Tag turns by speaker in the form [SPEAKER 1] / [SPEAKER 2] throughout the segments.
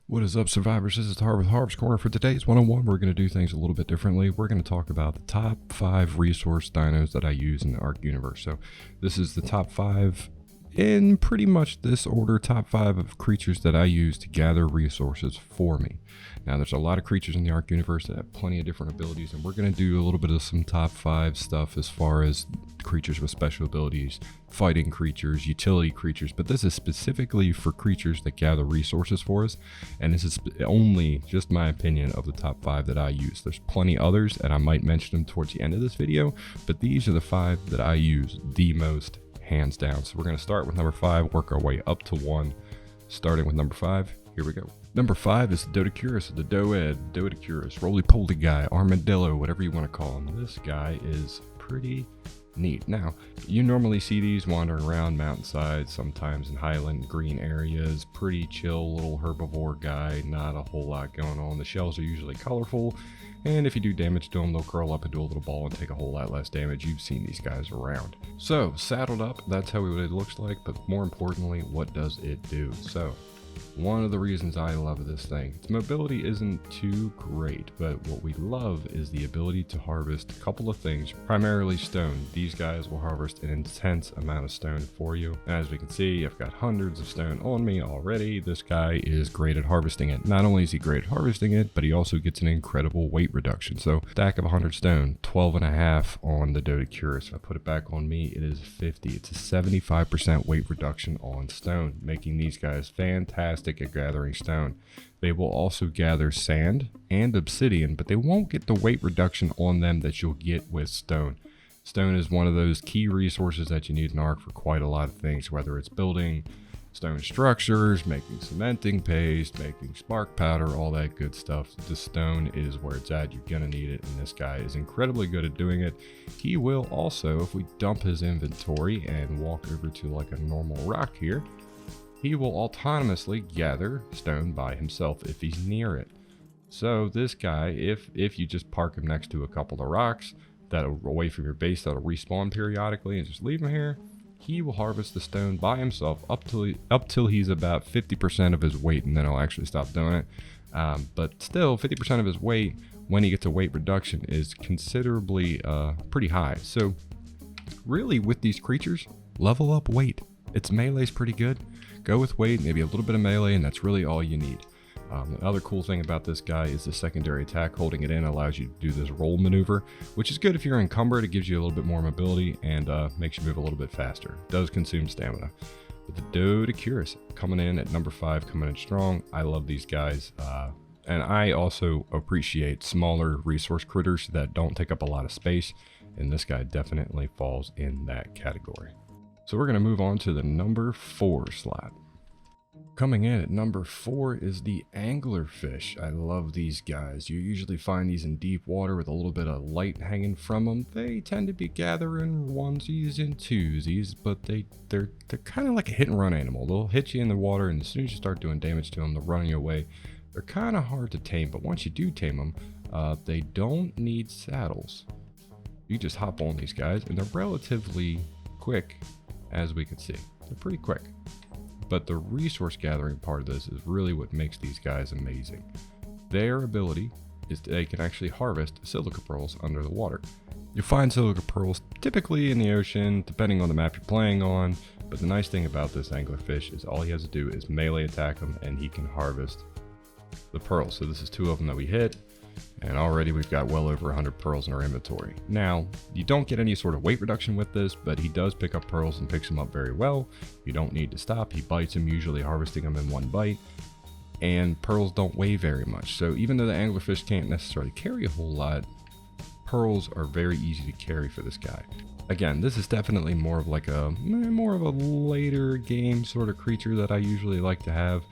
[SPEAKER 1] What is up, survivors? This is the Harvest Corner. For today's one-on-one, we're going to do things a little bit differently. We're going to talk about the top 5 resource dinos that I use in the Ark universe. So this is the top 5 in pretty much this order, top 5 of creatures that I use to gather resources for me. Now, there's a lot of creatures in the Ark universe that have plenty of different abilities, and we're going to do a little bit of some top 5 stuff as far as creatures with special abilities, fighting creatures, utility creatures, but this is specifically for creatures that gather resources for us, and this is only just my opinion of the top 5 that I use. There's plenty others, and I might mention them towards the end of this video, but these are the 5 that I use the most, hands down. So we're going to start with number 5, work our way up to 1, starting with number 5. Here we go. Number 5 is the Dota Curious, the Dota Curious, roly-poly guy, armadillo, whatever you want to call him. This guy is pretty neat. Now, you normally see these wandering around mountainsides, sometimes in highland green areas. Pretty chill little herbivore guy, not a whole lot going on. The shells are usually colorful, and if you do damage to them, they'll curl up into a little ball and take a whole lot less damage. You've seen these guys around. So, saddled up, that's how it looks like, but more importantly, what does it do? So, one of the reasons I love this thing, its mobility isn't too great, but what we love is the ability to harvest a couple of things, primarily stone. These guys will harvest an intense amount of stone for you. As we can see, I've got hundreds of stone on me already. This guy is great at harvesting it. Not only is he great at harvesting it, but he also gets an incredible weight reduction. So stack of 100 stone, 12.5 on the Dota Curious. If I put it back on me, it is 50. It's a 75% weight reduction on stone, making these guys fantastic at gathering stone. They will also gather sand and obsidian, but they won't get the weight reduction on them that you'll get with stone. Stone is one of those key resources that you need in Ark for quite a lot of things, whether it's building stone structures, making cementing paste, making spark powder, all that good stuff. The stone is where it's at. You're gonna need it, and this guy is incredibly good at doing it. He will also, if we dump his inventory and walk over to like a normal rock here, he will autonomously gather stone by himself if he's near it. So this guy, if you just park him next to a couple of rocks that are away from your base that'll respawn periodically and just leave him here, he will harvest the stone by himself up till he's about 50% of his weight, and then he'll actually stop doing it. But still, 50% of his weight when he gets a weight reduction is considerably pretty high. So really, with these creatures, level up weight. Its melee's pretty good. Go with weight, maybe a little bit of melee, and that's really all you need. The other cool thing about this guy is the secondary attack. Holding it in allows you to do this roll maneuver, which is good if you're encumbered. It gives you a little bit more mobility and makes you move a little bit faster. It does consume stamina. But the Dota Curious coming in at number 5, coming in strong. I love these guys. And I also appreciate smaller resource critters that don't take up a lot of space. And this guy definitely falls in that category. So we're going to move on to the number 4 slot. Coming in at number 4 is the anglerfish. I love these guys. You usually find these in deep water with a little bit of light hanging from them. They tend to be gathering onesies and twosies, but they're kind of like a hit and run animal. They'll hit you in the water, and as soon as you start doing damage to them, they'll run you away. They're kind of hard to tame, but once you do tame them, they don't need saddles. You just hop on these guys, and they're relatively quick. As we can see, they're pretty quick. But the resource gathering part of this is really what makes these guys amazing. Their ability is they can actually harvest silica pearls under the water. You find silica pearls typically in the ocean, depending on the map you're playing on. But the nice thing about this anglerfish is all he has to do is melee attack them, and he can harvest the pearls. So this is 2 of them that we hit. And already we've got well over 100 pearls in our inventory. Now, you don't get any sort of weight reduction with this, but he does pick up pearls and picks them up very well. You don't need to stop. He bites them, usually harvesting them in one bite. And pearls don't weigh very much. So even though the anglerfish can't necessarily carry a whole lot, pearls are very easy to carry for this guy. Again, this is definitely more of a later game sort of creature that I usually like to have.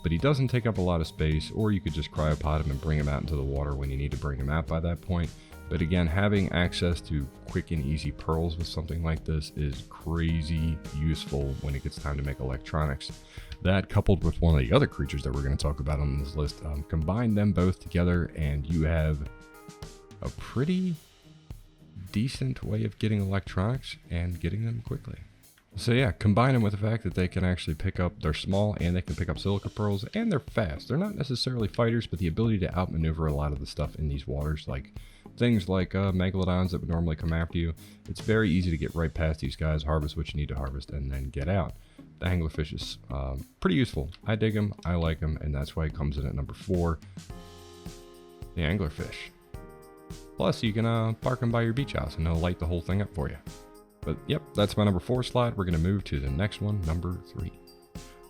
[SPEAKER 1] But he doesn't take up a lot of space, or you could just cryopod him and bring him out into the water when you need to bring him out by that point. But again, having access to quick and easy pearls with something like this is crazy useful when it gets time to make electronics. That, coupled with one of the other creatures that we're going to talk about on this list, combine them both together and you have a pretty decent way of getting electronics and getting them quickly. So yeah, combine them with the fact that they can actually pick up, they're small and they can pick up silica pearls, and they're fast. They're not necessarily fighters, but the ability to outmaneuver a lot of the stuff in these waters, like things like megalodons that would normally come after you. It's very easy to get right past these guys, harvest what you need to harvest, and then get out. The anglerfish is pretty useful. I dig them, I like them, and that's why it comes in at number 4. The anglerfish. Plus, you can park them by your beach house and they'll light the whole thing up for you. But yep, that's my number 4 slide. We're going to move to the next one, number 3.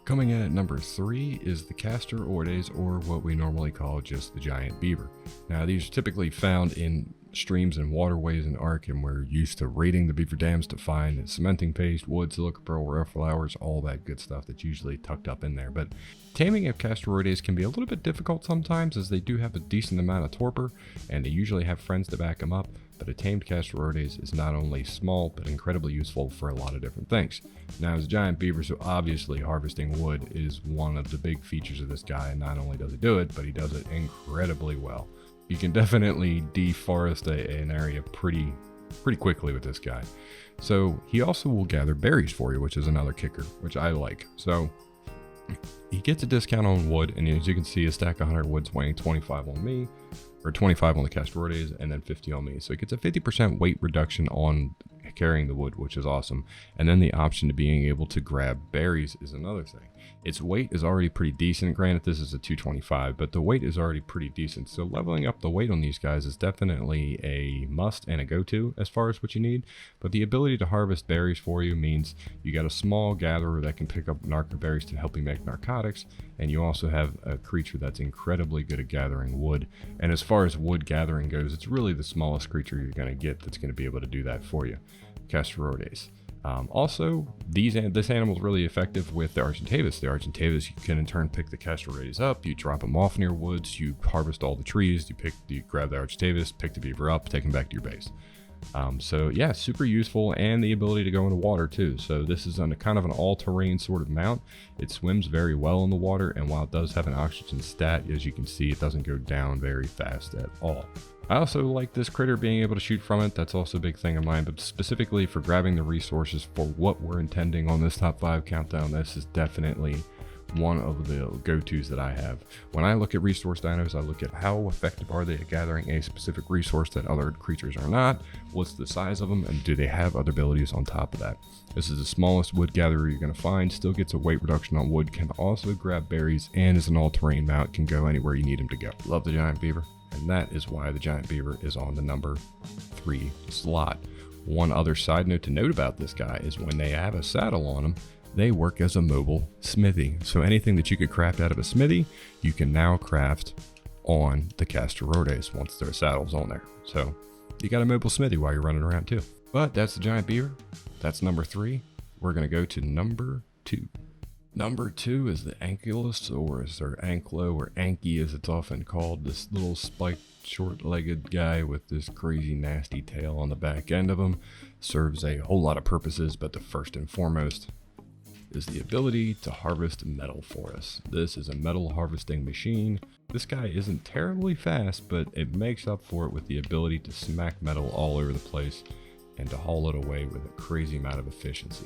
[SPEAKER 1] Coming in at number 3 is the Castor-Oides, or what we normally call just the giant beaver. Now, these are typically found in streams and waterways in Ark, and we're used to raiding the beaver dams to find cementing paste, wood, silica pearl, rare flowers, all that good stuff that's usually tucked up in there. But taming of Castor-Oides can be a little bit difficult sometimes, as they do have a decent amount of torpor, and they usually have friends to back them up. But a tamed Castor-Oides is not only small, but incredibly useful for a lot of different things. Now, as a giant beaver, so obviously harvesting wood is one of the big features of this guy, and not only does he do it, but he does it incredibly well. You can definitely deforest an area pretty quickly with this guy. So he also will gather berries for you, which is another kicker, which I like. So he gets a discount on wood, and as you can see, a stack of 100 wood's weighing 25 on me, or 25 on the Castor-Oides, and then 50 on me. So it gets a 50% weight reduction on carrying the wood, which is awesome. And then the option to being able to grab berries is another thing. Its weight is already pretty decent. Granted, this is a 225, but the weight is already pretty decent. So leveling up the weight on these guys is definitely a must and a go-to as far as what you need. But the ability to harvest berries for you means you got a small gatherer that can pick up narco berries to help you make narcotics, and you also have a creature that's incredibly good at gathering wood. And as far as wood gathering goes, it's really the smallest creature you're going to get that's going to be able to do that for you. Castor-Oides. Also, this animal is really effective with the Argentavis. The Argentavis, you can in turn pick the Castor-Oides up, you drop them off in your woods, you harvest all the trees, you grab the Argentavis, pick the beaver up, take them back to your base. So yeah, super useful, and the ability to go into water too. So this is on a kind of an all-terrain sort of mount. It swims very well in the water, and while it does have an oxygen stat, as you can see, it doesn't go down very fast at all. I also like this critter being able to shoot from it. That's also a big thing of mine, but specifically for grabbing the resources for what we're intending on this top 5 countdown, this is definitely one of the go-tos that I have. When I look at resource dinos, I look at how effective are they at gathering a specific resource that other creatures are not, what's the size of them, and do they have other abilities on top of that. This is the smallest wood gatherer you're going to find, still gets a weight reduction on wood, can also grab berries, and is an all-terrain mount, can go anywhere you need him to go. Love the giant beaver, and that is why the giant beaver is on the number 3 slot. One other side note to note about this guy is when they have a saddle on him, they work as a mobile smithy. So anything that you could craft out of a smithy, you can now craft on the Castor-Oides once their saddle's on there. So you got a mobile smithy while you're running around too. But that's the giant beaver. That's number 3. We're going to go to number 2. Number 2 is the Ankleosaurus, or Anklo, or Anky as it's often called. This little spiked, short-legged guy with this crazy, nasty tail on the back end of him. Serves a whole lot of purposes, but the first and foremost is the ability to harvest metal for us. This is a metal harvesting machine. This guy isn't terribly fast, but it makes up for it with the ability to smack metal all over the place and to haul it away with a crazy amount of efficiency.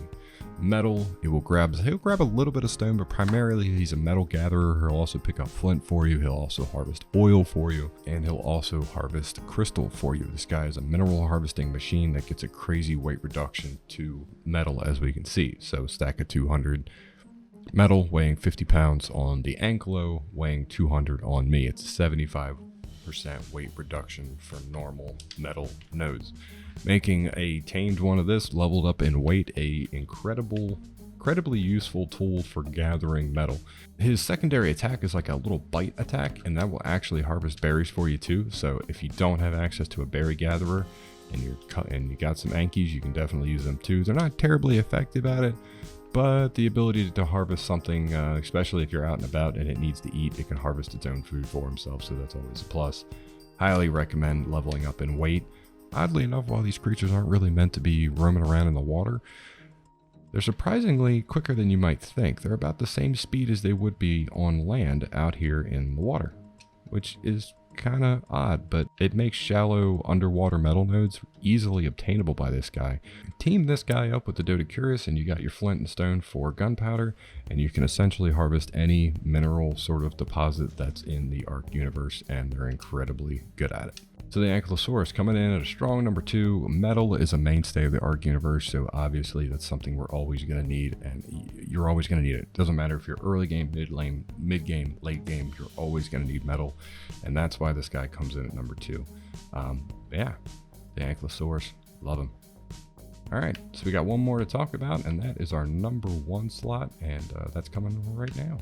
[SPEAKER 1] Metal, he'll grab a little bit of stone, but primarily he's a metal gatherer. He'll also pick up flint for you. He'll also harvest oil for you, and he'll also harvest crystal for you. This guy is a mineral harvesting machine that gets a crazy weight reduction to metal, as we can see. So stack of 200 metal, weighing 50 pounds on the Anklo, weighing 200 on me. It's a 75% weight reduction for normal metal nodes, making a tamed one of this, leveled up in weight, a incredibly useful tool for gathering metal. His secondary attack is like a little bite attack, and that will actually harvest berries for you too. So if you don't have access to a berry gatherer and you got some Ankies, you can definitely use them too. They're not terribly effective at it, but the ability to harvest something, especially if you're out and about and it needs to eat, it can harvest its own food for himself, so that's always a plus. Highly recommend leveling up in weight. Oddly enough, while these creatures aren't really meant to be roaming around in the water, they're surprisingly quicker than you might think. They're about the same speed as they would be on land out here in the water, which is kind of odd, but it makes shallow underwater metal nodes easily obtainable by this guy. Team this guy up with the Dota Curious and you got your flint and stone for gunpowder, and you can essentially harvest any mineral sort of deposit that's in the Ark universe, and they're incredibly good at it. So the Ankleosaurus coming in at a strong number 2. Metal is a mainstay of the Ark universe, so obviously that's something we're always going to need, and you're always going to need it. Doesn't matter if you're early game, mid game, late game, you're always going to need metal, and that's why this guy comes in at number 2. Yeah, the Ankleosaurus, love him. All right, so we got one more to talk about, and that is our number 1 slot, and that's coming right now.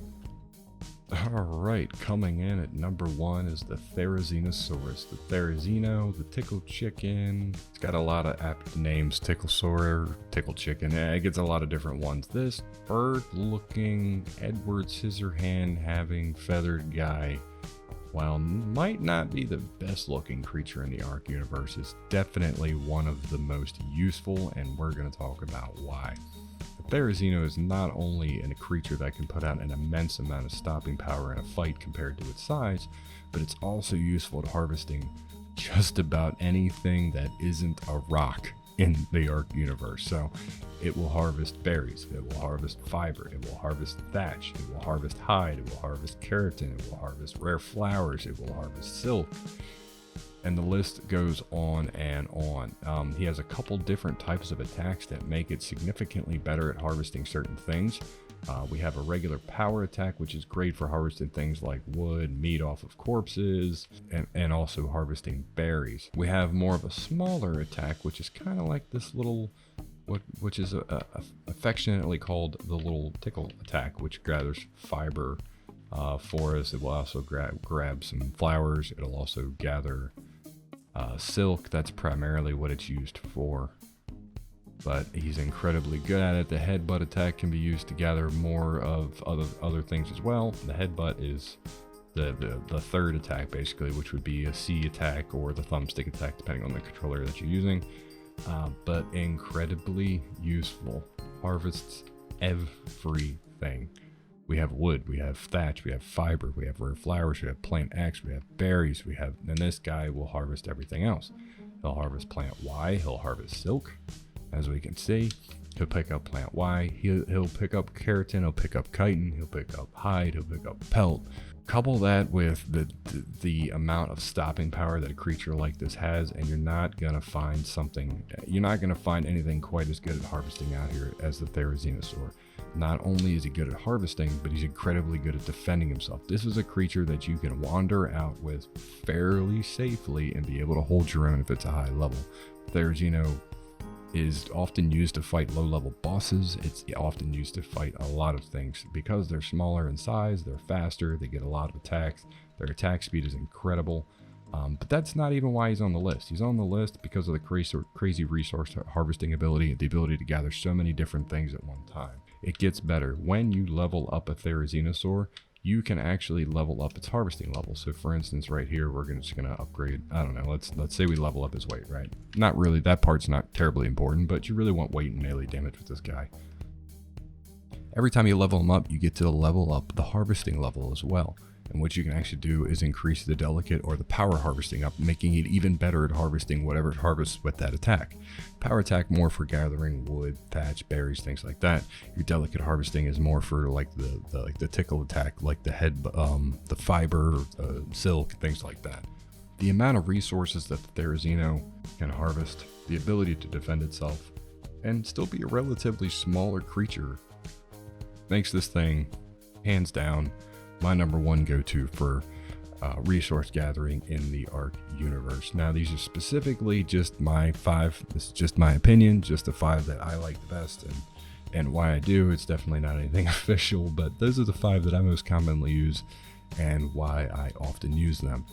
[SPEAKER 1] All right, coming in at number 1 is the Therizinosaurus. The Therizino, the Tickle Chicken. It's got a lot of apt names. Ticklesaur, Tickle Chicken. It gets a lot of different ones. This bird-looking, Edward Scissorhand having feathered guy, while might not be the best looking creature in the Ark universe, is definitely one of the most useful, and we're going to talk about why. Therizino is not only a creature that can put out an immense amount of stopping power in a fight compared to its size, but it's also useful at harvesting just about anything that isn't a rock in the Ark universe. So it will harvest berries, it will harvest fiber, it will harvest thatch, it will harvest hide, it will harvest keratin, it will harvest rare flowers, it will harvest silk. And the list goes on and on. He has a couple different types of attacks that make it significantly better at harvesting certain things. We have a regular power attack, which is great for harvesting things like wood, meat off of corpses, and also harvesting berries. We have more of a smaller attack, which is kind of like this little, which is affectionately called the little tickle attack, which gathers fiber for us. It will also grab some flowers. It'll also gather silk. That's primarily what it's used for, but he's incredibly good at it. The headbutt attack can be used to gather more of other things as well. The headbutt is the third attack basically, which would be a C attack or the thumbstick attack depending on the controller that you're using, but incredibly useful. Harvests everything. We have wood, we have thatch, we have fiber, we have rare flowers, we have plant X, we have berries, and this guy will harvest everything else. He'll harvest plant Y, he'll harvest silk, as we can see. He'll pick up plant Y, he'll pick up keratin, he'll pick up chitin, he'll pick up hide, he'll pick up pelt. Couple that with the amount of stopping power that a creature like this has, and you're not gonna find anything quite as good at harvesting out here as the Therizinosaur. Not only is he good at harvesting, but he's incredibly good at defending himself. This is a creature that you can wander out with fairly safely and be able to hold your own if it's a high level. Therizino is often used to fight low-level bosses. It's often used to fight a lot of things. Because they're smaller in size, they're faster, they get a lot of attacks. Their attack speed is incredible. But that's not even why he's on the list. He's on the list because of the crazy resource harvesting ability, the ability to gather so many different things at one time. It gets better. When you level up a Therizinosaur, you can actually level up its harvesting level. So for instance, right here, we're just gonna upgrade, I don't know, let's say we level up his weight, right? Not really, that part's not terribly important, but you really want weight and melee damage with this guy. Every time you level him up, you get to level up the harvesting level as well. And what you can actually do is increase the delicate or the power harvesting up, making it even better at harvesting whatever it harvests with that attack. Power attack more for gathering wood, thatch, berries, things like that. Your delicate harvesting is more for like the tickle attack, like the fiber, silk, things like that. The amount of resources that the Therizino can harvest, the ability to defend itself, and still be a relatively smaller creature makes this thing, hands down, my number one go-to for resource gathering in the Ark universe. Now, these are specifically just my 5. This is just my opinion, just the 5 that I like the best, and why I do. It's definitely not anything official, but those are the 5 that I most commonly use and why I often use them.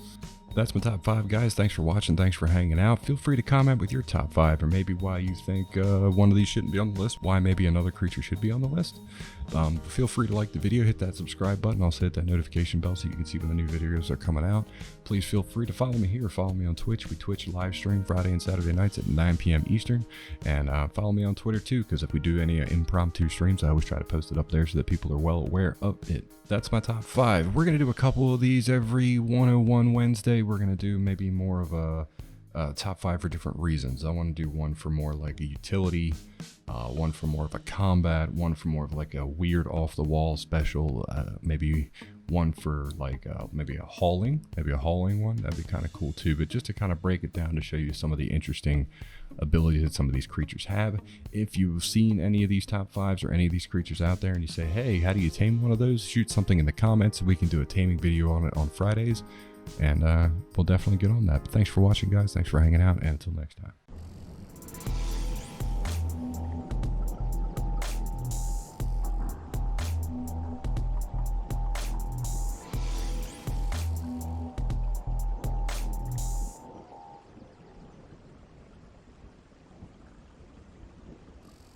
[SPEAKER 1] That's my top 5, guys. Thanks for watching. Thanks for hanging out. Feel free to comment with your top 5, or maybe why you think one of these shouldn't be on the list, why maybe another creature should be on the list. Feel free to like the video, hit that subscribe button, also hit that notification bell so you can see when the new videos are coming out. Please feel free to follow me here, follow me on Twitch. We Twitch live stream Friday and Saturday nights at 9 p.m. Eastern, and follow me on Twitter too, because if we do any impromptu streams, I always try to post it up there so that people are well aware of it. That's my top 5. We're going to do a couple of these every 101 Wednesday. we're going to do maybe more of a top 5 for different reasons. I want to do one for more like a utility, one for more of a combat, one for more of like a weird off the wall special, maybe one for like maybe a hauling one. That'd be kind of cool too. But just to kind of break it down to show you some of the interesting abilities that some of these creatures have. If you've seen any of these top 5s or any of these creatures out there and you say, hey, how do you tame one of those? Shoot something in the comments and we can do a taming video on it on Fridays. And we'll definitely get on that. But thanks for watching, guys. Thanks for hanging out. And until next time.